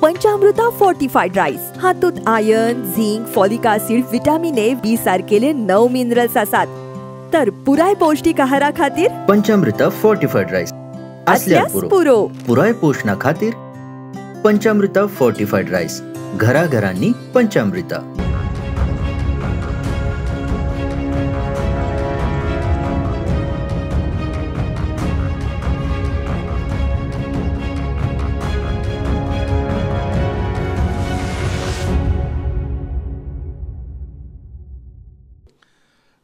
पंचामृता fortified rice हातूंत iron, zinc, folic acid, vitamin A, B सारकेले 9 minerals आसात. तर पुराय पौष्टिक आहारा खातीर पंचामृता फोर्टिफाईड राईस असल्यास पुरो. पुराय पोषणा खातीर पंचामृता फोर्टिफाईड राईस. घराघरांनी पंचामृता.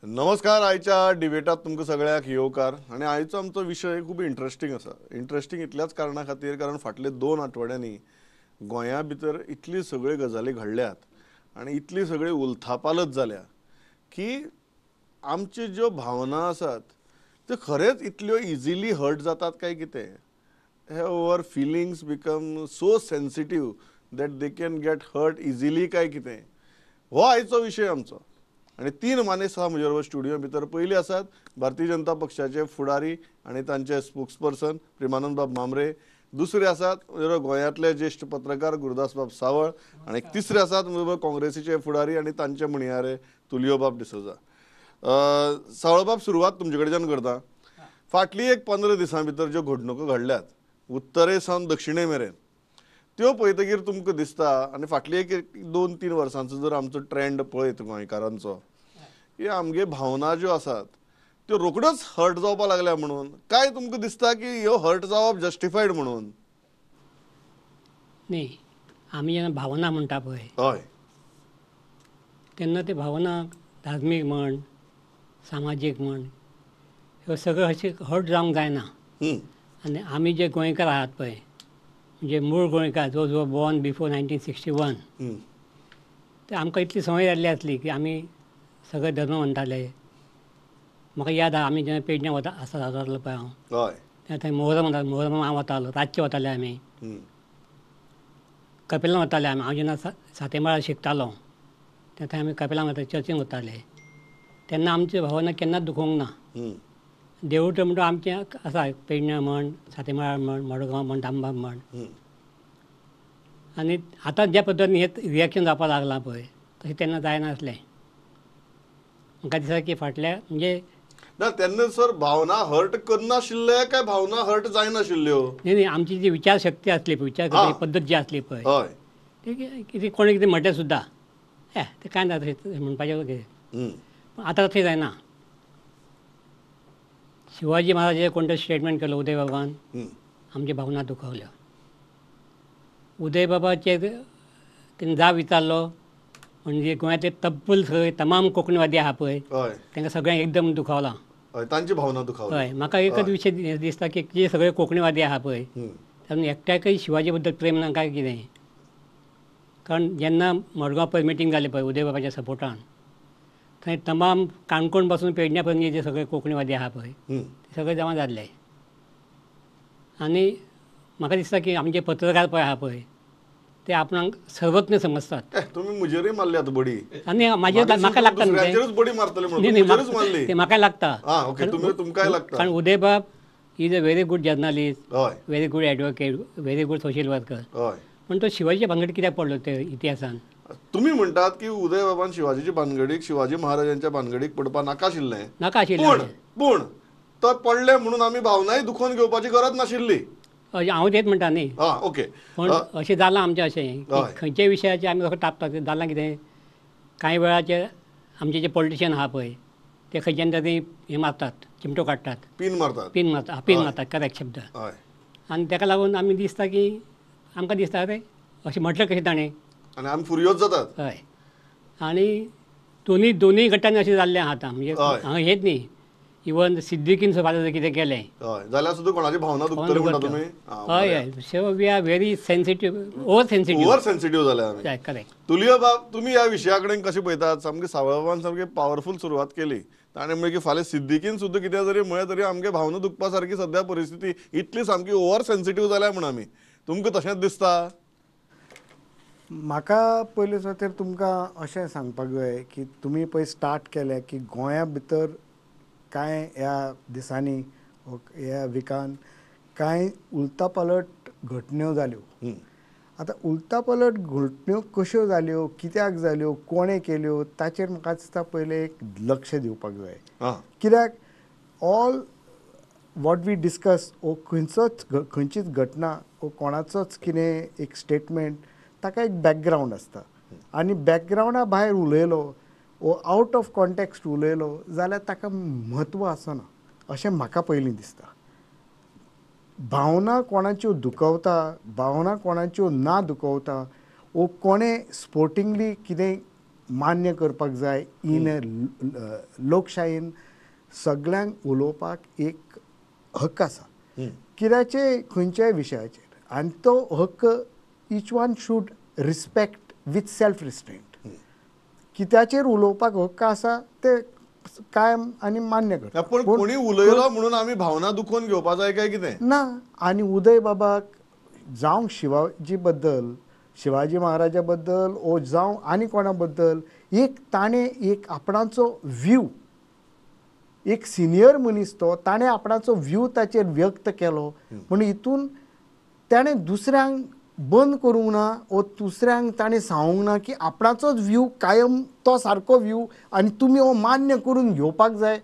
नमस्कार. आयच्या डिबेटात तुमकां सगळ्याक येवकार. आनी आयचो आमचो विशय खूब इंट्रस्टींग आसा. इंट्रस्टींग इतल्याच कारणां खातीर कारण फाटले 2 आठवड्यांनी गोंया भितर इतली सगळ्यो गजाली घडल्यात आनी इतली सगळी उलथापालत जाल्या की आमच्यो ज्यो भावना आसात त्यो खरेंच इतल्यो इजिली हर्ट जातात काय कितें. हे over feelings become so sensitive that they can get hurt easily काय कितें, हो आयचो विशय आमचो. आनी 3 मानेस आहा म्हजे बरोबर स्टुडियो भितर. पयली आसात भारतीय जनता पक्षाचे फुडारी आनी तांचे स्पोक्सपर्सन प्रेमानंद बाब मांबरे. दुसरे आसात गोंयांतले ज्येश्ठ पत्रकार गुरुदास बाब सावळ. आनी तिसरे आसात म्हजे काँग्रेसीचे फुडारी आनी तांचे म्हणयारे तुलियो बाब डिसोजा. सावळ बाब, सुरवात तुमचे कडच्यान करता. फाटली एक 15 दिसां भितर ज्यो घडणुको घडल्यात उत्तरे सावन दक्षिणे मेरेन, त्यो पळयतकीर तुमकां दिसता आनी फाटली एक 2-3 वर्सांचो जर आमचो ट्रेंड पळयत गोंयकारांचो की आमगे भावना ज्यो आसात त्यो रोखड्योच हर्ट जावपाक लागल्या म्हणून, काय तुमकां दिसता की ह्यो हर्ट जावप जस्टिफायड म्हणून? न्ही, आमी जेन्ना भावना म्हणटा पळय हय, तेन्ना ते भावना धार्मीक म्हण, सामाजीक म्हण, ह्यो सगळ्यो अशी हर्ट जावंक जायना. आनी आमी जे गोंयकार आहात पळय, म्हणजे मूळ गोंयकार, जो जो बॉर्न बिफोर 1961, ते आमकां इतली संवय जाल्ली आसली की आमी सगळे धर्म म्हणटाले. म्हाका याद आहा, आमी जेन्ना पेडण्या रावतालो पळय हांव, तेन्ना थंय मोहरम हांव वतालो. रातचे वताले आमी, कपिलां वताले आमी. हांव जेन्ना सातेमाळ शिकतालो तेन्ना थंय आमी कपिलां वताले, चर्चीन वताले. तेन्ना आमची भावना केन्नाच दुखोवंक ना. देवूळ म्हणटा आमचें आसा, पेडण्या म्हण, सातेमाळ म्हण, मडगांव म्हण, दामबाब म्हण. आनी आतां ज्या पद्दतीन हें रिएक्शन जावपाक लागलां पळय, तशें तेन्ना जायनासलें. म्हाका दिसता की फाटल्या म्हणजे ना तेन्ना सर भावना हर्ट करनाशिल्ले काय भावना हर्ट जायनाशिल्ल्यो? न्ही, आमची जी विचार शक्ती आसली पळय, विचार करपाची पद्दत जी आसली पळय, ते कितें कोणी कितें म्हणलें सुद्दां तें कांय ना, तशें म्हणपाचें कितें. पूण आतां तशें जायना. शिवाजी महाराजाचें कोण स्टेटमेंट केलो उदय बाबान, आमची भावना दुखवल्यो. उदय बाबाचे तेणें जाब विचारलो म्हणजे गोंयांतले तब्बल सगळे तमाम कोंकणीवादी आहा पळय, तांकां सगळ्यांक एकदम दुखावला. तांची भावना दुखावली. हय, म्हाका एकच विशय दिसता की जे सगळे कोंकणीवादी आहा पळय, तातूंत एकट्याकय शिवाजी बद्दल प्रेम ना काय कितें. कारण जेन्ना मडगांव पळय मिटींग जाली पळय उदय बाबाच्या सपोर्टान, थंय तमाम काणकोण पासून पेडण्या पर्यंत जे सगळे कोंकणीवादी आहा पळय, ते सगळे जमा जाल्ले. आनी म्हाका दिसता की आमचे पत्रकार पळय आहा पळय, ते आपणाक सर्वज्ञ समजतात. तुमी मुजेरी मारली आतां बडी. आनी म्हाका लागता बडी मारतले म्हणून ते म्हाका लागता. तुमकांय लागता. कारण उदय बाब is a very good journalist, very good advocate, very good social worker. पण तो शिवाजी भानगडी कित्याक पडलो ते इतिहासान? तुम्ही म्हणटात की उदय बाबान शिवाजीची भानगडीक, शिवाजी महाराजांच्या भानगडीक पडपा नाका आशिल्लें. पूण तो पडले म्हणून आमी भावनाय दुखोवन घेवपाची गरज नाशिल्ली. हांव तेच म्हणटा न्ही. ओके. पूण अशें जालां आमचें अशें की खंयच्याय विशयाचेर आमी कसो तापतात. जालां कितें, कांय वेळाचेर आमचे जे पॉलिटिशियन आहा पळय ते खंयच्यान तरी हें मारतात, चिमटो काडटात, पीन मारतात करेक्ट शब्द. आनी ताका लागून आमी दिसता की आमकां दिसता अरे अशें म्हटलें कशें ताणें, आनी आमी फुर्योज जातात. हय. आनी दोनूय गटांनी अशें जाल्लें आहा आतां. म्हणजे हांगा हेच न्ही, इवन सिद्दिकीन सुद्दां कितें केलें जाल्यार सुद्दां कोणाची भावना दुखतली म्हणटा तुमी? हय हय. So we are very sensitive, over sensitive जाल्या आमी. करेक्ट. तुलियो बाब, तुमी ह्या विशया कडेन कशें पळयतात? सामकें सावळ बाबान सामकी पावरफूल सुरवात केली. ताणें म्हणलें की फाल्यां सिद्दिकीन सुद्दां कितें जरी म्हळें तरी आमगे भावना दुखपा सारकी सद्या परिस्थिती इतली सामकी ओवर सेन्सिटीव जाल्या म्हण आमी. तुमकां तशेंच दिसता? म्हाका पयले सुवातेर तुमकां अशें सांगपाक जाय की तुमी पळय स्टार्ट केलें की गोंया भितर कांय ह्या दिसांनी ह्या विकान कांय उलता पालट घटण्यो जाल्यो आतां उलटा पलट घडण्यो कश्यो जाल्यो, कित्याक जाल्यो, कोणें केल्यो, ताचेर म्हाका दिसता पयलें एक लक्ष दिवपाक जाय. कित्याक ऑल वॉट वी डिस्कस वो खंयचीच घटना वो कोणाचोच कितें एक स्टेटमेंट ताका एक बॅकग्रावंड आसता आनी बॅकग्रावंडा भायर उलयलो वो आवट ऑफ कॉन्टेक्स्ट उलयलो जाल्यार ताका म्हत्व आसना अशें म्हाका पयलीं दिसता. भावना कोणाच्यो दुखवता, भावना कोणाच्यो ना दुखवता वो कोणें स्पोर्टिंगली कितें मान्य करपाक जाय इन लोकशायेन सगळ्यांक उलोवपाक एक हक्क आसा कित्याचे खंयच्याय विशयाचेर आनी तो हक्क each one should respect with self restraint. कित्याचेर उलोवपाक हक्क आसा ते कायम आनी मान्य करता. पण कोणी उलयलो म्हणून आमी भावना दुखोवन घेवपा जाय काय कितें ना. आनी उदय बाबाक जावं शिवाजी बद्दल, शिवाजी महाराजा बद्दल ओ जावं आनी कोणा बद्दल एक ताणें एक आपणाचो व्यू, एक सिनियर मनीस तो ताणें आपणाचो व्यू ताचेर व्यक्त केलो म्हणून हितून ताणें दुसऱ्यांक बंद करूंक ना वो दुसऱ्यांक ताणें सांगूंक ना की आपणाचोच व्यू कायम तो सारको व्यू आनी तुमी हो मान्य करून घेवपाक जाय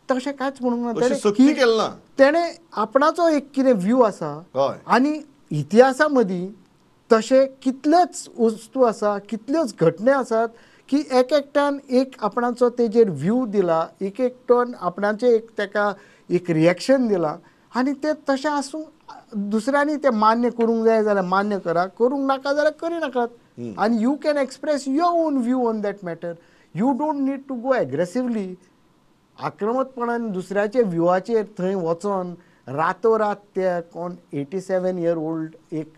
तशें कांयच म्हणूंक ना. तेणें आपणाचो एक कितें व्यू आसा आनी इतिहासा मदीं तशे कितलेच वस्तू आसा, कितल्योच घटना आसात की एक एकट्यान एक आपणाचो तेजेर व्यू दिला, एक एकट्यान आपणाचें एक ताका एक रिएक्शन दिलां आनी तें तशें आसूं दुसऱ्यांनी तें मान्य करूंक जाय जाल्यार मान्य करा, करूंक नाका जाल्यार करिनाकात. आनी you can express your own view on that matter. You don't need to go aggressively आक्रमकपणान दुसऱ्याचे व्यूवाचेर थंय वचोन रातोरात ते कोण 87 year old एक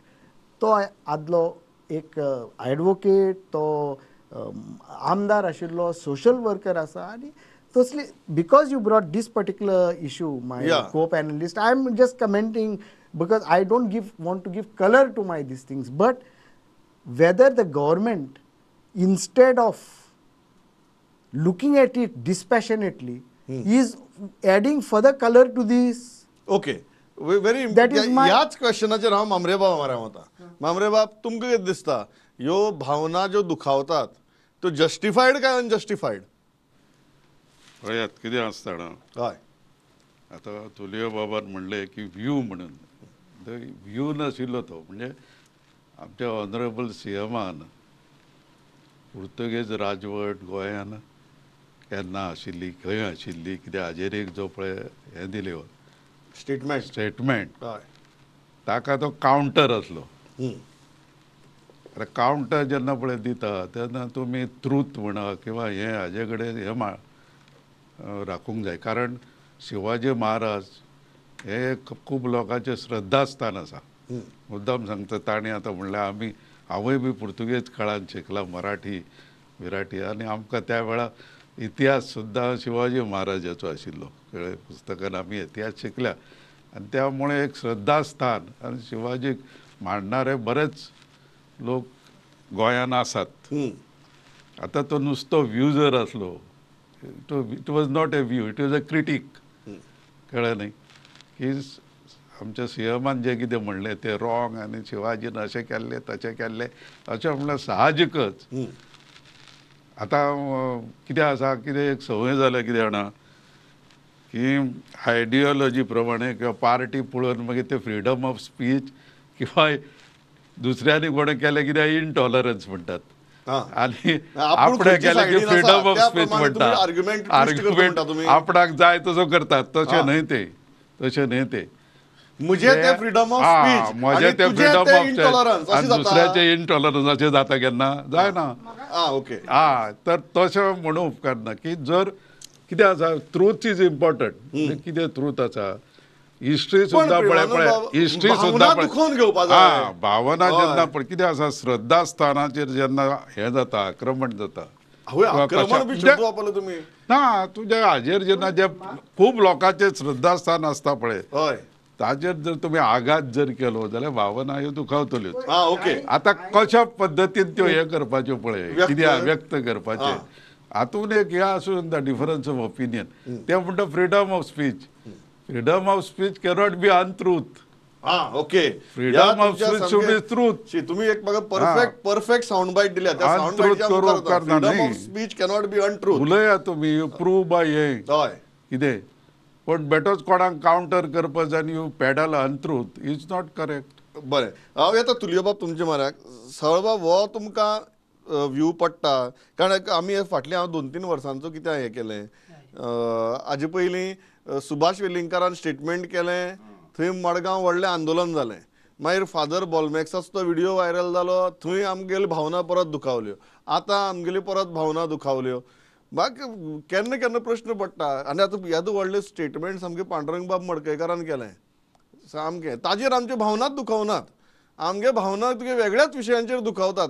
तो आदलो एक एडवोकेट, तो आमदार आशिल्लो, सोशल वर्कर आसा आनी तसली because you brought this particular issue my co panelist I am just commenting because I don't want to give color to my these things, but whether the government instead of looking at it dispassionately is adding further color to this. Okay, very important. याच क्वेश्चनाचेर हांव मामरेबाब मारा वता. मामरेबाब तुमकां कितें दिसता ह्यो भावना ज्यो दुखावतात त्यो जस्टिफायड काय अनजस्टिफायड? पळयात कितें आसता जाणा, हय आतां तुलयो बाबान म्हणलें की व्यू म्हणून व्यू नाशिल्लो तो म्हणजे आमच्या ऑनरेबल सीएमान पुर्तुगेज राजवट गोंयान केन्ना आशिल्ली, खंय आशिल्ली, कितें हाजेर एक जो पळय हें दिलें स्टेटमेंट ताका तो कावंटर आसलो. कावंटर जेन्ना पळय दिता तेन्ना तुमी ट्रूथ म्हणा किंवा हें हाजे कडेन हें राखूंक जाय. कारण शिवाजी महाराज हे खूब लोकांचें श्रद्धास्थान आसा. मुद्दाम सांगता ताणें आतां म्हणल्यार आमी हांवूय बी पुर्तुगेज काळांत शिकला, मराठी विराठी, आनी आमकां त्या वेळार इतिहास सुद्दां शिवाजी महाराजाचो आशिल्लो. पुस्तकान आमी इतिहास शिकल्या आनी त्यामुळे एक श्रद्धास्थान आनी शिवाजीक मांडणारे बरेच लोक गोंयान आसात. आतां तो नुसतो व्यू जर आसलो, it was not a view, it was a critic. कळ्ळें न्ही की आमच्या सीएमान जें कितें म्हणलें तें रॉंग आनी शिवाजीन अशें केल्लें तशें केल्लें अशें म्हणल्यार साहजिकच. आतां कितें आसा, कितें एक संवय जाल्या कितें जाणा की आयडियोलॉजी प्रमाणे किंवा पार्टी पळोवन मागीर ते फ्रिडम ऑफ स्पीच किंवा दुसऱ्यांनी कोणें केलें कितें इनटॉलरन्स म्हणटात आनी आपणें केलें की फ्रिडम ऑफ स्पीच म्हणटा. आर्ग्युमेंट आपणाक जाय तसो करतात. तशें न्हय ते, तशें न्हय ते. म्हजे ते फ्रिडम ऑफ स्पीच म्हजे ते फ्रिडम ऑफ स्पीच आनी दुसऱ्याचे इनटॉलरन्स अशें जाता केन्ना जायना. ओके तर तशें म्हणूं उपकार ना की जर कितें आसा ट्रूथ इज इम्पॉर्टंट. कितें ट्रूथ आसा हिस्ट्री सुद्दां पळय हिस्ट्री सुद्दां भावना जेन्ना पळय कितें आसा श्रद्धास्थानाचेर जेन्ना हें जाता आक्रमण जाता ना तुज्या हाजेर जेन्ना जे खूब लोकांचें श्रद्धास्थान आसता पळय ताजेर जर तुमी आघात जर केलो जाल्यार भावना ह्यो दुखावतल्योच. आतां कशा पद्दतीन त्यो हे करपाच्यो पळय कितें व्यक्त करपाचें हातून एक हें आसूं येता डिफरन्स ऑफ ओपिनियन. ते म्हणटा freedom of speech. Freedom of speech cannot be untruth. Okay. Freedom of speech should be truth. तुम्ही एक म्हाका परफेक्ट साऊंड बाईट दिल्या. त्या sound freedom of speech cannot be untruth. उलया तुम्ही प्रूव बाय हे हय कितें पण बेटोच कोणाक कावंटर करपाक जाय आनी you peddle untruth is not correct. बरें हांव येता तुलियो बाब तुमचे म्हऱ्याक. सावळबाब हो तुमकां व्यू पडटा कारण आमी फाटल्या हांव 2-3 वर्सांचो कितें हें केलें. हाजे पयलीं सुभाष वेलिंगकारान स्टेटमेंट केलें. थंय मडगांव व्हडलें आंदोलन जालें. मागीर फादर बॉलमॅक्साचो तो व्हिडिओ व्हायरल जालो. थंय आमगेल्यो भावना परत दुखावल्यो. आतां आमगेल्यो परत भावना दुखावल्यो. म्हाका केन्ना केन्ना प्रश्न पडटा आनी आतां येदो व्हडलें स्टेटमेंट सामकें पांडुरंग बाब मडकयकारान केलें सामकें. ताजेर आमच्यो भावनाच दुखवनात. आमगे भावना तुगे वेगळ्याच विशयांचेर दुखावतात.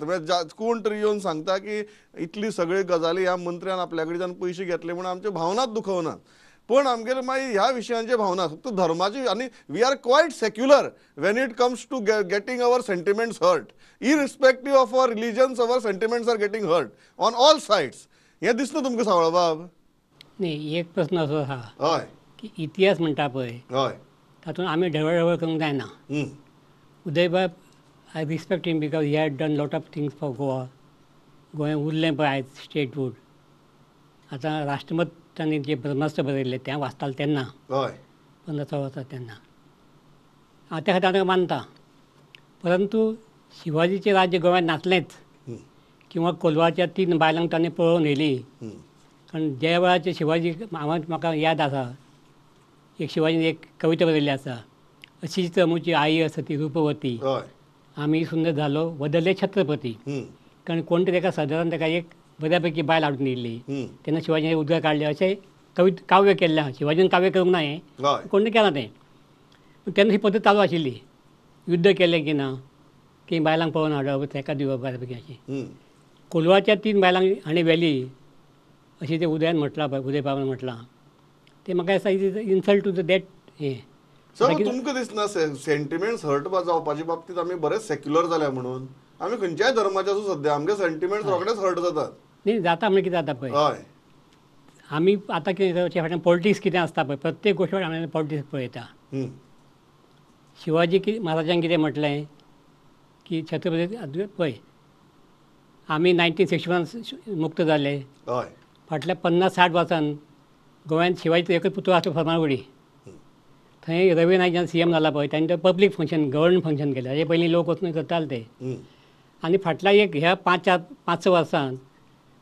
कोण तरी येवन सांगता की इतली सगळी गजाली ह्या मंत्र्यान आपल्या कडच्यान पयशे घेतले म्हणून आमच्यो भावनाच दुखवनात. पण आमगेर मागीर ह्या विशयांचे भावना फक्त धर्माची आनी we are quite secular when it comes to getting our sentiments hurt. Irrespective of our religions our sentiments are getting hurt on all sides. हें दिसना तुमकां सावळबाब? न्ही एक प्रश्न असो आहा हय की इतिहास म्हणटा पळय हय तातूंत आमी ढवळ करूंक जायना. उदय बाब I respect him because he had done lot of things for Goa. Goa उरलें पळय आयज स्टेटहूड. आतां राष्ट्रमत तांणी जे ब्रह्मास्त्र बरयल्लें तें वाचतालें तेन्ना हय 15 वर्सां तेन्ना हांव त्या खातीर ताका मानता. परंतु शिवाजीचें राज्य गोंयांत नासलेंच किंवा कोलवाच्या 3 बायलांक ताणें पळोवन येयली. कारण ज्या वेळाचेर शिवाजी म्हाका याद आसा एक शिवाजीन एक कविता बरयल्ली आसा. अशीच अमुची आई असती रूपवती आम्ही सुंदर झालो बदलले छत्रपती. कारण कोण तरी ताका सादारण ताका एक बऱ्यापैकी बायल हाडून येयल्ली. तेन्ना शिवाजीन उदक काडलें अशें काव्य केल्लें आहा. शिवाजीन काव्य करूंक ना हें कोण केलां तें. तेन्ना ही पद्दत चालू आशिल्ली. युद्ध केलें की ना की बायलांक पळोवन हाडप ताका दिवप बऱ्यापैकी अशें. कोलवाच्या 3 बायलांक हाणें व्हेली अशें तें उदयान म्हटलां पळय उदय बाबान म्हटलां तें म्हाका दिसता is insult to the that हें. तुमकां दिसना सेंटिमेंट्स हर्ट जावपाच्या बाबतींत आमी बरेच सेक्युलर जाल्या म्हणून? आमी खंयच्याय धर्माचे आसूं सद्या आमगे सेंटिमेंट्स रोखडेच हर्ट जातात. न्ही जाता म्हणजे कितें जाता पळय हय आमी आतां कितें फाटल्यान पॉलिटिक्स कितें आसता पळय प्रत्येक गोश्ट आमी पॉलिटिक्स पळयता. शिवाजी महाराजान कितें म्हटलें की छत्रपती पळय आमी 1961 मुक्त जाले. हय फाटल्या 50-60 वर्सान गोंयांत शिवाजीचो एकच पुतळो आसलो फर्मागुडी. थंय रवी नायक जेन्ना CM जाला पळय तांणी पब्लीक फंक्शन गव्हर्नमेंट फंक्शन केलें. हाजे पयलीं लोक वचून करताले ते. आनी फाटल्या एक ह्या 5-6 वर्सान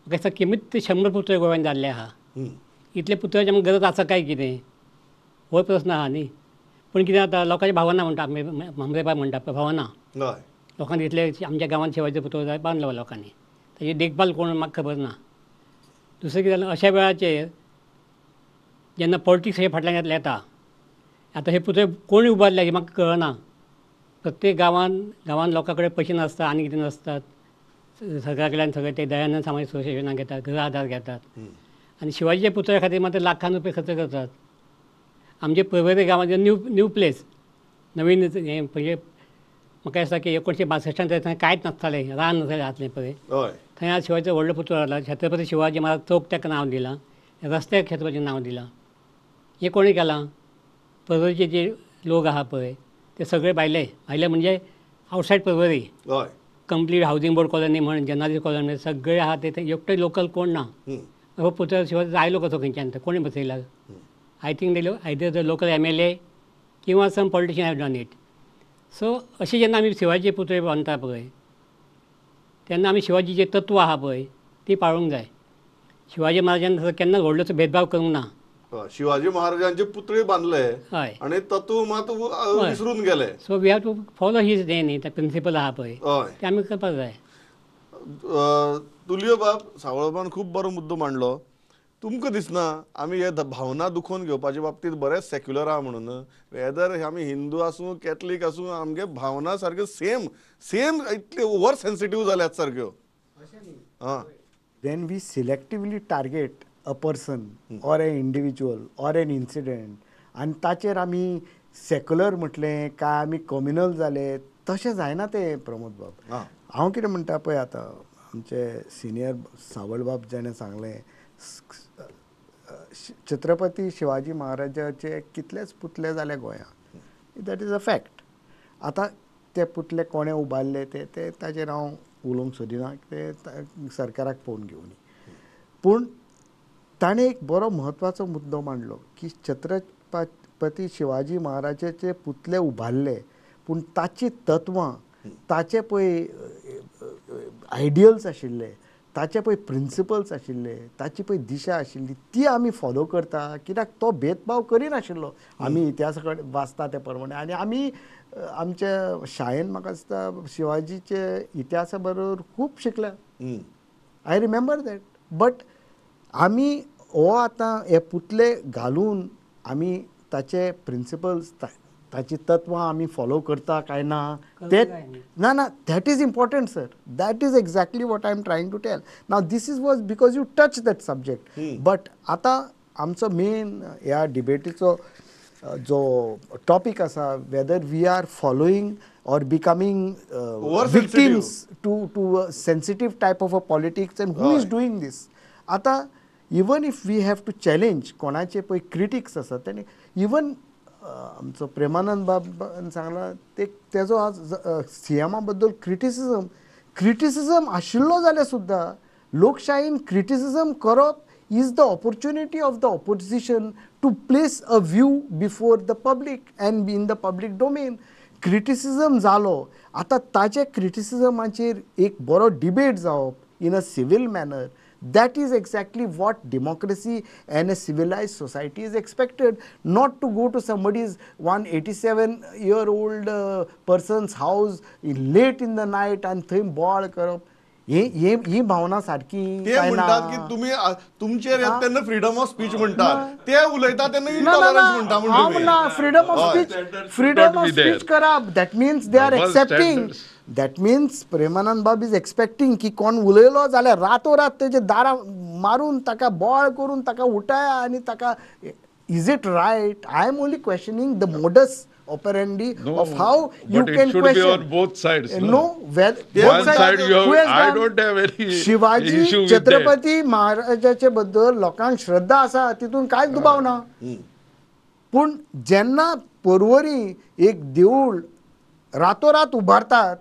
म्हाका दिसता कमीत 100 पुतळे गोंयांत जाल्ले आहा. इतले पुतळ्याची आमकां गरज आसा काय कितें हो प्रश्न आहा न्ही. पूण कितें जाता लोकांची भावना म्हणटा मामलेबाब म्हणटा पळय भावना लोकांनी इतले आमच्या गांवांत शिवाजीचो पुतळो जाय बांदलो लोकांनी ताची देखभाल कोण म्हाका खबर ना. दुसरें कितें जालें अशा वेळाचेर जेन्ना पॉलिटिक्स हे फाटल्यान येता आतां हे पुतळे कोणी उबारले हें म्हाका कळना. प्रत्येक गांवांत लोकां कडेन पयशे नासता आनी कितें नासतात. सरकारा कडल्यान सगळे ते दयानंद सामाजीक सोसायटीना घेतात घर आदार घेतात आनी शिवाजीच्या पुतळ्या खातीर मात्र लाखान रुपया खर्च करतात. आमचे पर्वरी गांवांत न्यू प्लेस नवीन हें पयलीं म्हाका दिसता की 1962 थंय कांयच नासतालें रान आसलें पळय थंय आज शिवाजीचो व्हडलो पुतळो जालो. छत्रपती शिवाजी महाराज चौक ताका नांव दिलां. रस्त्याक छत्रपतीचें नांव दिलां. हें कोणी केलां? पर्वरीचे जे लोक आहा पळय ते सगळे भायले म्हणजे outside Porvorim complete housing board colony म्हण जर्नालिस्ट कॉलनी सगळे आहा ते एकटो लोकल कोण ना. हो पुतळो शिवाजी आयलो कसो खंयच्यान कोणी बसयला? I think they either the local MLA किंवा some politician have done it. So अशें जेन्ना आमी शिवाजीचे पुतळे बांदता पळय तेन्ना आमी शिवाजीचे तत्व आहा पळय ती पाळूंक जाय. शिवाजी महाराजान केन्नाच व्हडलोसो भेदभाव करूंक ना. शिवाजी महाराजांचे पुतळे बांदले हय आनी तत्व मात विसरून गेले. So we have to follow his हें न्ही ते प्रिंसिपल आहा पळय ते आमी करपाक जाय. तुलियो बाब सावळबान खूब बरो मुद्दो मांडलो. तुमकां दिसना आमी हे भावना दुखोवन घेवपाच्या बाबतींत बरेच सेक्युलर आहा म्हणून? वेदर आमी हिंदू आसूं कॅथलीक आसूं आमगे भावना सारक्यो सेम इतले ओवर सेन्सिटीव जाल्यात सारक्यो. When we selectively target a person or an individual or an incident आनी ताचेर आमी सेक्युलर म्हटलें काय आमी कम्युनल जाले तशें जायना तें प्रमोद बाब. हांव कितें म्हणटा पळय आतां आमचे सिनियर सावळ बाब जेणें सांगलें छत्रपती शिवाजी महाराजाचे कितलेच पुतळे जाले गोंयांत. That is a fact. आतां ते पुतले कोणे उबारले ते ताजेर हांव उलोवंक सोदिना, ते सरकाराक पळोवन घेवनी. पूण ताणें एक बरो म्हत्वाचो मुद्दो मांडलो की छत्रपती शिवाजी महाराजाचे पुतले उबारले, पूण ताची तत्वां, ताचे पळय आयडियल्स आशिल्ले, ताचे पळय प्रिंसिपल्स आशिल्ले, ताची पळय दिशा आशिल्ली, ती आमी फॉलो करता. कित्याक तो भेदभाव करिनाशिल्लो. आमी इतिहासा कडेन वाचता ते प्रमाणे, आनी आमी आमच्या शाळेन म्हाका दिसता शिवाजीचे इतिहासा बरोबर खूब शिकल्या. I remember that. बट आमी हो आतां हे पुतले घालून आमी ताचे प्रिंसिपल्स, ताची तत्वां आमी फॉलो करता काय ना, ते ना that is important sir. That is exactly what I am trying to tell. Now this is was because you touch that subject. But आतां आमचो मेन ह्या डिबेटीचो जो टॉपीक आसा, whether we are following or becoming victims to a sensitive type of a politics, and who is doing this. Ata even if we have to challenge कोणाचे पळय critics आसा, तेणे इवन आमचो प्रेमानंद बाबान सांगला तेजो आज सीएमा बद्दल क्रिटिसिजम आशिल्लो जाल्यार सुद्दां लोकशायेन क्रिटिसिजम करप is the opportunity of the opposition to place a view before the public and be in the public domain. Criticism जालो, आतां ताचे क्रिटिसिजमाचेर एक बरो डिबेट जावप in a civil manner, that is exactly what democracy and a civilized society is expected. Not to go to somebody's 187-year-old person's house late in the night and थंय ball करप. ही भावना सारकी ते म्हणटात की तुम्ही तुमचेर तेन्ना फ्रीडम ऑफ स्पीच म्हणटात, ते उलयता तेन्ना इंटॉलरन्स म्हणटा. म्हणून फ्रीडम ऑफ स्पीच करप, that means they are accepting. That means Premanand बाब इज एक्सपेक्टिंग की कोण उलयलो जाल्यार रातोरात तेजे दारा मारून ताका बॉल करून ताका उठाया आनी ताका. Is it right? I am only questioning the modus operandi of how you can question. But it should be on both sides. No, one side you have, I don't have any Shivaji Chhatrapati महाराजाचे बद्दल लोकांक श्रद्धा आसा, तितून कांयच दुबाव ना. पूण जेन्ना परवरी एक देऊळ रातोरात उबारतात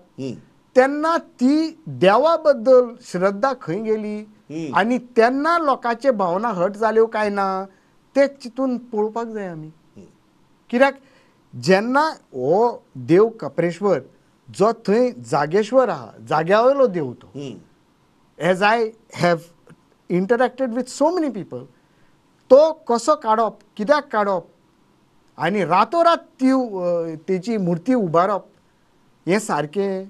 तेन्ना ती देवा बद्दल श्रद्धा खंय गेली आनी तेन्ना लोकांचे भावना हट जाल्यो काय ना, ते चिंतून पळोवपाक जाय आमी. कित्याक जेन्ना हो देव कपरेश्वर जो थंय जागेश्वर आहा, जाग्या वयलो देव तो, as I have interacted with so many people, तो कसो काडप, कित्याक काडप आनी रातोरात तेची मुर्ती उबारप, हें सारकें?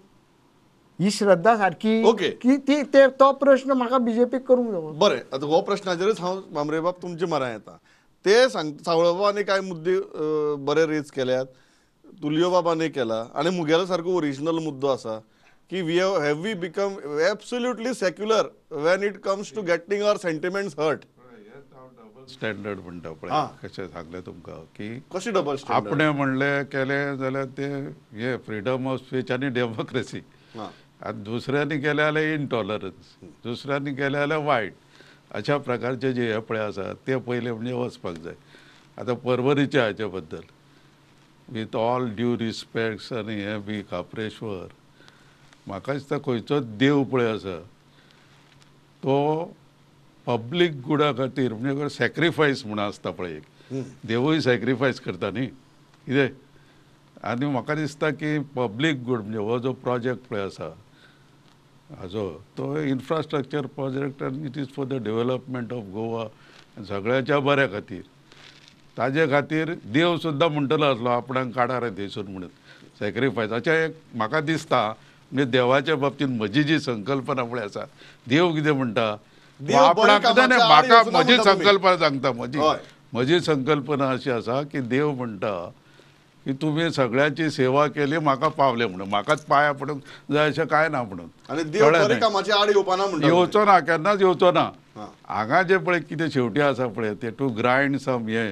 ही श्रद्धा सारकी की ती तो प्रश्न म्हाका बीजेपीक करूंक जाय. बरें, आतां हो प्रश्नाचेरच हांव भामरे बाब तुमचे म्हऱ्यांत येता. ते सावळे बाबांनी काय मुद्दे बरे रेज केल्यात, तुलियो बाबांनी केला, आणि मुगेला सारको ओरिजिनल मुद्दो आसा की have we become absolutely secular when it comes to getting our sentiments hurt. Standard म्हणटा पळय, कशें सांगलें तुमकां की कशें डबल स्टँडर्ड? आपणें म्हणलें केलें जाल्यार ते हे फ्रीडम ऑफ स्पीच आनी डेमोक्रेसी. आतां दुसऱ्यांनी केलें जाल्यार इंटॉलरन्स, दुसऱ्यांनी केलें जाल्यार वायट. अशा प्रकारचे जे हे पळय आसा ते पयले म्हणजे वचपाक जाय. आतां परवरीचे हाचे बद्दल विथ ऑल ड्यू रिस्पेक्ट्स आनी हे बी काप्रेश्वर, म्हाका दिसता खंयचो देव पळय आसा तो पब्लीक गुडा खातीर म्हणजे सॅक्रिफायस म्हणून आसता पळय, एक देवूय सॅक्रिफायस करता न्ही कितें. आनी म्हाका दिसता की पब्लीक गूड म्हणजे हो जो प्रोजेक्ट पळय आसा हाजो, तो इन्फ्रास्ट्रक्चर प्रोजेक्ट आनी it is for the development of Goa, सगळ्याच्या बऱ्या खातीर. ताजे खातीर देव सुद्दां म्हणटलो आसलो आपणाक काडा रे थंयसून म्हणून सॅक्रिफायस. अशें एक म्हाका दिसता. म्हणजे देवाच्या बाबतींत म्हजी जी संकल्पना पळय आसा, देव कितें म्हणटा आपणाक म्हाका म्हजी संकल्पना सांगता, म्हजी संकल्पना अशी आसा की देव म्हणटा की तुम्ही सगळ्याची सेवा केली, म्हाका पावले म्हणून, म्हाकाच पांया पडूंक जाय अशें कांय ना म्हणून. येवचो ना, केन्नाच येवचो ना. हांगा जे पळय कितें शेवटी आसा पळय ते टू ग्रायंड सम हे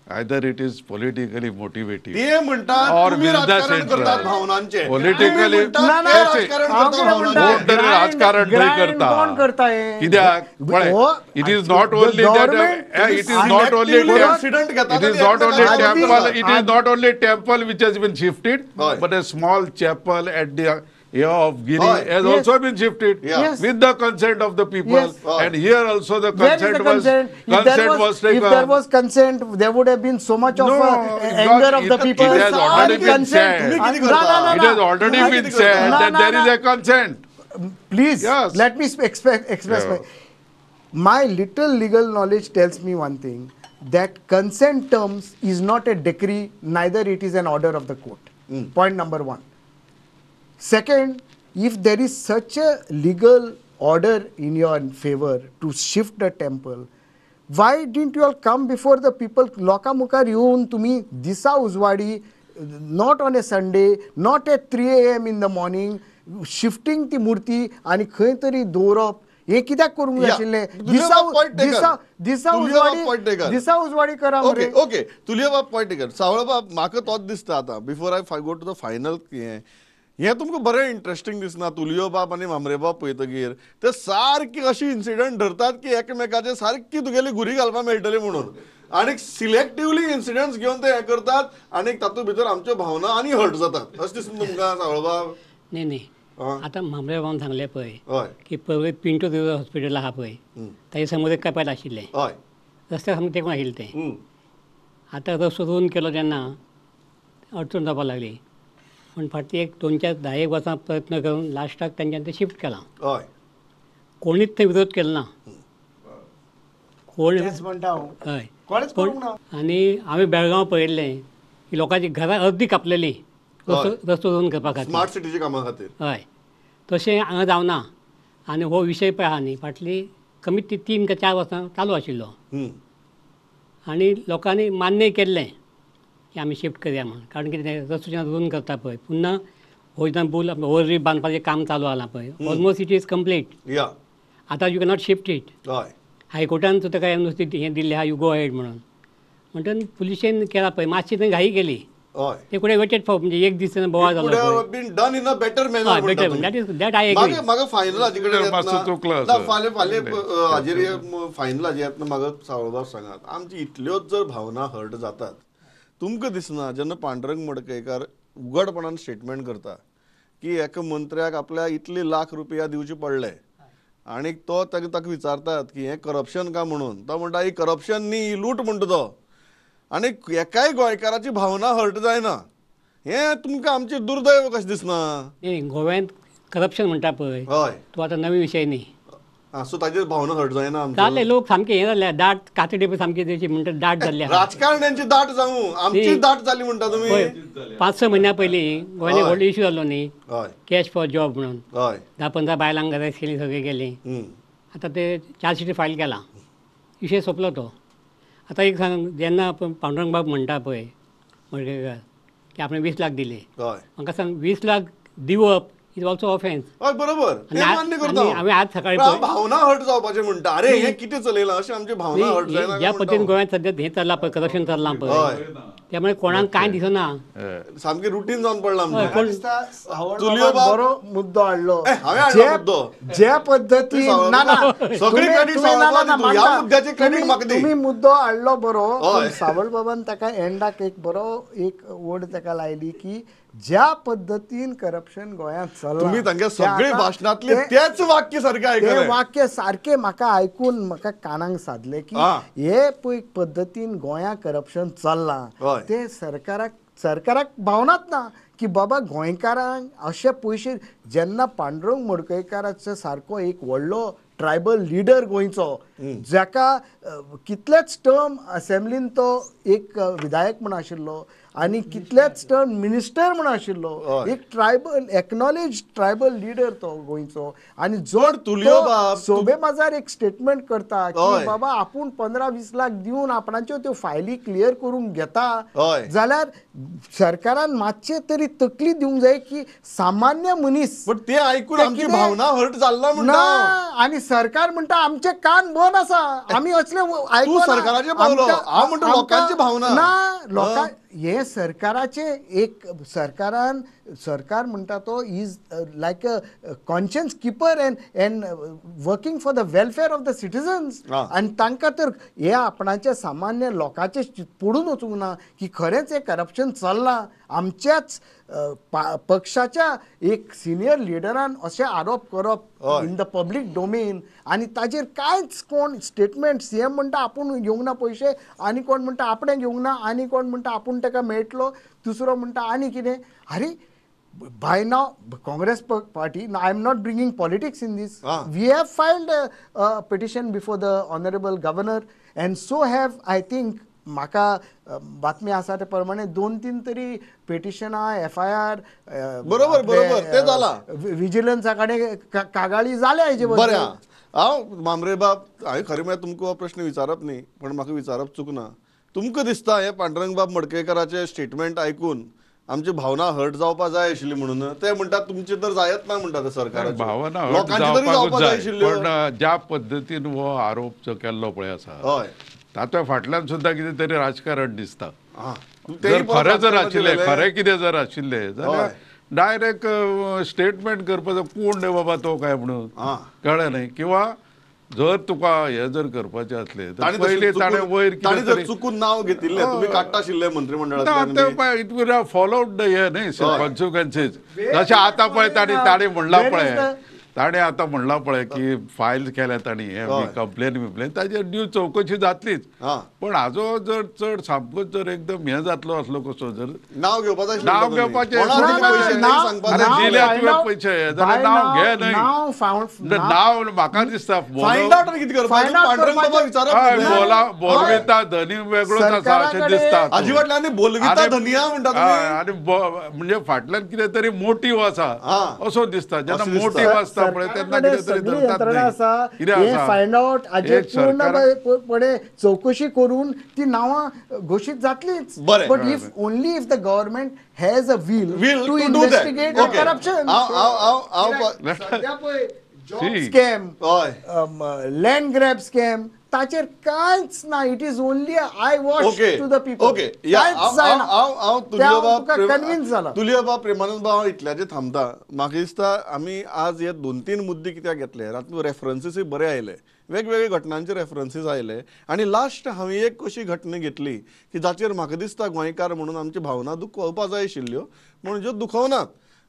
either it is politically motivated ते म्हणतात और तुम्ही विथ द राजकारण सेंट्रल करतात भावनांचे पॉलिटिकली तुम्ही म्हणतात ते राजकारण करतात भावनांचे. राजकारण थंय कोण करताय कित्याक it is not only that it is not only Accident घेतात it is आणि not only एकमेकांना temple मारतात. it is not only temple which has been shifted Right. but a small chapel at the ear of Giri Right. has Yes. also been shifted Yes. with the consent of the people. Yes. Right. And here also the Where is the consent was consent? consent was If there taken. was consent, there would have been so much of No, anger of the it people. has already been Consent. said. तुम्ही किती No, no, no, It no. has already No, been no, said no, that no, there is no. a consent. Please, Yes. let me express Yeah. my little legal knowledge tells me one thing, that consent terms is not a decree, neither it is an order of the court. Point number one. Second, if there is such a legal order in your favor to shift the temple, why didn't you all come before the people? लोकामुखार येऊन तुम्ही दिसा उजवाडी, not on a Sunday, not at 3 AM in the morning, shifting ती मूर्ती आणि खंय तरी दवरप, हे कित्याक करूंक जाय आशिल्लें? दिसा उजवाडी करा ओके मरे. ओके तुलियाबाब पॉयंट टेकन सावळबाब म्हाका तोच दिसता आतां before I go to the final हें तुमकां बरें इंटरेस्टिंग दिसना तुलियोबाब आनी मामरेबाब पळयतकीर ते सारकी अशी इन्सिडंट धरतात की एकामेकाचे सारकी तुगेली घुरी घालपाक मेळटली म्हणून आनी सिलेक्टिवली इन्सिडंट्स घेवन ते हें करतात आनी तातूंत भितर आमच्यो भावना आनी हर्ट जातात अशें दिसता तुमकां सावळबाब? नाही आता मामले बाबान सांगले पळय हय की पळय पिंटो देवळा हॉस्पिटल आहा पळय ताचे समोर एक कपाट आशिल्लें हय रस्त्याक सामकें तेंकून आशिल्लें तें आतां रस्तो रोवन केलो तेन्ना अडचण जावपाक लागली पूण फाटली एक 2-10 वर्सां प्रयत्न करून लास्टाक तेंच्यान तें शिफ्ट केलां. हय कोणीच थंय विरोध केलो ना. कोण तेच म्हणटा हांव. हय कोणेच करूंक ना. आनी हांवें बेळगांव पळयल्लें की लोकांची घरां अर्दी कापलेली रस्तो रोवन करपा खातीर. स्मार्ट सिटीच्या कामा खातीर. हय तशें हांगा जावना आनी हो विशय पळय आहा न्ही फाटली कमीत 3 काय 4 वर्सां चालू आशिल्लो आनी लोकांनी मान्य केल्लें की आमी शिफ्ट करया म्हणून. कारण कितें रस्तो जेन्ना रोवन करता पळय पुन्हा होयतना पूल ओवर बांदपाचें काम चालू आसा पळय ऑलमोस्ट इट इज कंप्लीट. या आतां यू कॅनॉट शिफ्ट इट. हय हायकोर्टान ताका नुस्तें हें दिल्लें आहा यू गो हेड म्हणून म्हणटन पुलिशेन केला पळय मातशी थंय घाई केली. हय ते कुडे वेटेड फॉर म्हणजे एक दीस बोवाळ जालो पळय. Been done in a better manner better that I agree. म्हाका फायनल हाजे कडेन मातसो चुकलो येतना फाल्यां हाजेर फायनल हाजे येतना म्हाका सावळबाब सांगात आमची इतल्योच जर भावना हर्ट जातात तुमकां दिसना जेन्ना पांडुरंग मडकयकार उघडपणान स्टेटमेंट करता की एका मंत्र्याक आपल्या इतले लाख रुपया दिवचे पडले आनी तो ताका विचारतात की हें करप्शन काय म्हणून तो म्हणटा ही करप्शन न्ही ही लूट म्हणटा तो आनी एकाय गोंयकाराची भावना हर्ट जायना. हें तुमकां आमचें दुर्दैव कशें दिसना? गोव्यांत करप्शन म्हणटा पळय हय तो आतां नवी विशय न्ही. सो ताजेर भावना हर्ट जायना आमच्यो? जाले लोक सामके हे जाल्ले दाट कातडे पळय सामके तेची म्हणटा दाट जाल्ले आहा. राजकारण्यांची दाट जावं आमची दाट जाली म्हणटा तुमी? पळय 5-6 म्हयन्या पयलीं गोंयांत व्हडलो इश्यू जाल्लो न्ही हय कॅश फॉर जॉब म्हणून हय 10-15 बायलांक अरेस्ट केली सगळे गेली. आतां ते चार्जशीट फायल केला विशय सोंपलो तो. आतां एक सांग जेन्ना पांडुरंग बाब म्हणटा पळय मडकयकार की आपणे 20 लाख दिले हय म्हाका सांग 20 लाख दिवप इज ऑल्सो ऑफेन्स. हय बरोबर ते मान्य करता हांवें आज सकाळी हांव भावना हर्ट जावपाचें म्हणटा अरे हें कितें चलयलां अशें आमची भावना हर्ट जायना ज्या पद्दतीन गोंयांत सद्या हें चल्लां पळय करप्शन चल्लां पळय त्यामुळे कोणाक कांय दिसना सामकें रुटीन जावन पडलां आमचें. म्हाका दिसता सावंत तुलियो बाबान बाब- बरो मुद्दो हाडलो. हांवें हाडलो मुद्दो. ज्या पद्दतीन सावंत ना ना बाब- सगळी तुम्ही- credit तुम्ही सावंत ना- ना- बाब ना दितू. ह्या मानता. मुद्द्याचें credit तुम्ही- म्हाका दी. तुम्ही मुद्दो हाडलो बरो हय. सावंत बाबान ताका एंडाक एक बरो एक वड ताका लायली की ज्या पद्दतीन करप्शन गोंयांत चल्लां तुम्ही तांच्या सगळे त्या- भाशणांतले ते- तेच वाक्य सारके ते आयकले. वाक्य सारखे म्हाका आयकून म्हाका कानाक सादले की आ. हे पळय पद्दतीन गोंयांत करप्शन चल्लां हय. ते सरकाराक भावनाच ना की बाबा गोंयकारांक अशे पयशे जेन्ना पांडुरंग मडकयकाराचो सारको एक व्हडलो ट्रायबल लिडर गोंयचो जाका कितलेच टर्म असेंब्लीन तो एक विधायक म्हण आशिल्लो आनी कितलेच टर्म मिनिस्टर म्हण आशिल्लो एक ट्रायबल एक्नॉलेज ट्रायबल लिडर तो गोंयचो आनी जो तुलियो बाब सोबे माजार एक स्टेटमेंट करता की हय. बाबा आपूण 15-20 लाख दिवन आपणाच्यो त्यो फायली क्लियर करून घेता हय. जाल्यार सरकारान मातशें तरी तकली दिवंक जाय की सामान्य मनीस पण ते ऐकून ते आमची कितें- भावना हर्ट जाल्ला ना म्हणटा. आणि सरकार म्हणटा आमचे कान बंद आसा आमी असले तू सरकाराचे पावलो, हांव म्हणटा लोकांची भावना. ना लोकां हे सरकाराचे एक सरकार म्हणटा तो is like a conscience keeper end working for the welfare of the citizens. आनी तांकां तर हे आपणाचे सामान्य लोकांचे पडून वचूंक ना की खरेंच हे करप्शन चल्लां. आमच्याच पक्षाच्या एक सिनियर लिडरान असे आरोप करप इन द पब्लीक डोमेन आनी ताजेर कांयच कोण स्टेटमेंट सीएम म्हणटा आपूण घेवंक ना पयशे आनी कोण म्हणटा आपणें घेवंक ना आनी कोण म्हणटा आपूण ताका मेळटलो दुसरो म्हणटा आनी कितें. अरे by now Congress party, now I am not bringing politics in this. We have filed a petition before the honorable governor and so have I think म्हाका बातमी आसा ते प्रमाणे 2-3 तरी पेटिशनां FIR बरोबर ते जाला विजिलन्सा कडेन कागाळी जाल्या हेजे बद्दल. बरें हांव मामरे बाब हांवें खरें म्हळ्यार तुमकां हो प्रश्न विचारप न्ही पण म्हाका विचारप चुकना. तुमकां दिसता हे पांडुरंग बाब मडकयकराचे स्टेटमेंट आयकून आमची भावना हर्ट जावपा जाय आशिल्ली म्हणून ते म्हणटा तुमची तर जायत ना म्हणटा ते सरकार भावना हर्ट जावपाक जाय पण ज्या पद्दतीन हो आरोप जो केल्लो पळय आसा हय तातूंत फाटल्यान सुद्दां कितें तरी राजकारण दिसता. जर खरें जर आशिल्लें खरें कितें जर आशिल्लें जाल्यार डायरेक्ट स्टेटमेंट करपाचो कोण रे बाबा तो काय म्हणून कळ्ळें न्ही. किंवा जर तुका हे जर करपाचें आसलें तर पयलीं ताणें वयर कितें चुकून नांव घेतिल्लें तुमी काडटा आशिल्ले मंत्रिमंडळांतल्यान इट फॉलोड हे न्ही कॉन्सिक्वन्सीस. जशें आतां पळय ताणें म्हणलां पळय ताणें आतां म्हणलां पळय की फायल केल्या तांणी हे कंप्लेन ताजेर ड्यू चवकशी जातलीच. पण हाजो जर चड सामकोच जर एकदम हे जातलो असलो कसो जर नांव घेवपाचें दिल्या तुवें पयशे जाल्यार नांव घे न्हय. नांव म्हाका दिसता बोलविता धनी वेगळोच आसा अशें दिसता. आनी म्हणजे फाटल्यान कितें तरी मोटीव आसा असो दिसता. जेन्ना मोटीव आसता पूर्णपणे चौकशी करून ती नावां घोषित जातलीच. But if only if the government has a will to investigate corruption. Job scam land grab scam ताचेर कांयच ना. It is only eyewash to the people. Convince जाला. तुलियाबाब प्रेमानंद बाब इतल्याचे थांबता. म्हाका दिसता आमी आज हे 2-3 मुद्दे कित्याक घेतले तातूंत रेफरन्सीसय बरे आयले वेगवेगळे घटनांचे रेफरन्सीस आयले आनी लास्ट हांवें एक अशी घटना घेतली की जाचेर म्हाका दिसता गोंयकार म्हणून आमची भावना दुखोवपा जाय आशिल्ल्यो म्हणजे दुखोवनात.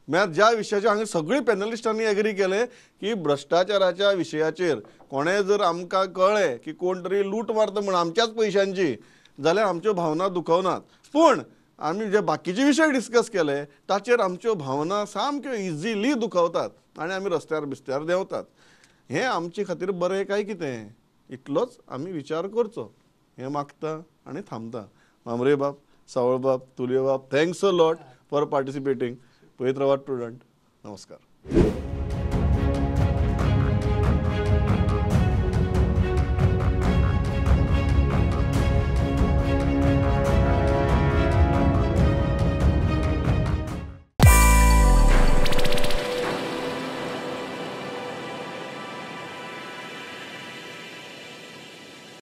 म्हळ्यार ज्या विशयाचेर हांगा सगळीं पॅनलिस्टांनी एग्री केले की भ्रश्टाचाराच्या विशयाचेर कोणें जर आमकां कळ्ळें की कोण तरी लूट मारता म्हण आमच्याच पयशांची जाल्यार आमच्यो भावना दुखोवनात. पूण आमी जे बाकीचे विशय डिस्कस केले ताचेर आमच्यो भावना सामक्यो इजिली दुखवतात आनी आमी रस्त्यार बिस्त्यार देंवतात. हें आमचे खातीर बरें काय कितें इतलोच आमी विचार करचो हें मागता आनी थांबता. मामरे बाब, सावळ बाब, तुलिया बाब, थँक्स अ लॉट फॉर पार्टिसिपेटींग. पळयत रावात प्रुडंट. नमस्कार.